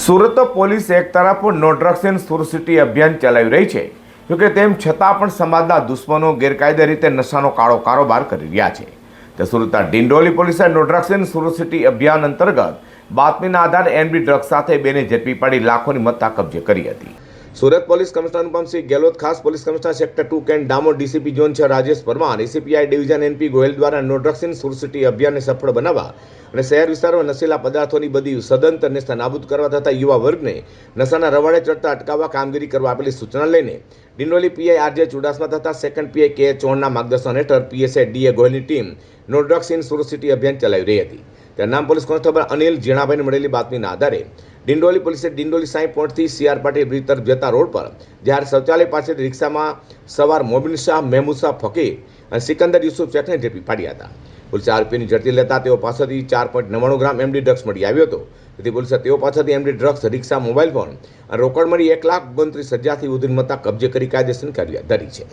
Surat police એક તરફ no drugs and Surat city અભિયાન ચલાવી રહી છે, જોકે તેમ છતાં પણ સમાજના દુશ્મનો ગેરકાયદે રીતે નશાનો કાળો કારોબાર કરી રહ્યા છે. તો સુરતના ડિંડોલી પોલીસે no drugs and Surat city અભિયાન અંતર્ગત બાતમીના આધારે એનબી ડ્રગ્સ સાથે બેને ઝડપી પાડી લાખોની મત્તા કબજે કરી હતી. સુરત પોલીસ કમિશનર અનુપમસિંહ ગેહલોત, ખાસ પોલીસ કમિશનર સેક્ટર 2 કેન્ટ Damor, DCP zone 6 Rajesh Parmar, ACP I division NP Goyal દ્વારા no drugs in Surat city અભિયાનને સફળ બનાવવા અને શહેર વિસ્તારોમાં નશીલા પદાર્થોની બધી સદંતર નાબૂદ કરવા તથા યુવા વર્ગને નશાના રવાડે ચડતા અટકાવવા કામગીરી કરવા આપેલી સૂચના લઈને ડિંડોલી પીઆઈ આરજે ચુડાસમા તથા સેકન્ડ પીઆઈ કે ચૌહાણના માર્ગદર્શન હેઠળ પીએસઆઈ ડીએ ગોયલની team no drugs in Surat city અભિયાન ચલાવી રહી હતી. ત્યારે નામ પોલીસ કોન્સ્ટેબલ અનિલ ઝીણાભાઈને મળેલી બાતમીના આધારે ડિંડોલી પોલીસે ડિંડોલી સાંઈ પોઈન્ટથી સીઆર પાટીલ બ્રિજ તરફ જતા રોડ પર જ્યારે શૌચાલય પાસેથી રિક્ષામાં સવાર મોબિન શાહ, મહેમૂદ શાહ ફકીર અને સિકંદર યુસુફ શેખને ઝડપી પાડ્યા હતા. પોલીસે આરોપીની ઝડપી લેતા તેઓ પાસેથી 4.99 ગ્રામ એમડી ડ્રગ્સ મળી આવ્યો હતો. તેથી પોલીસે તેઓ પાસેથી એમડી ડ્રગ્સ, રિક્ષા, મોબાઈલ ફોન અને રોકડ મળી 1,29,000થી વધુની મત્તા કબજે કરી કાયદેસરની કાર્યવાહી ધરી છે.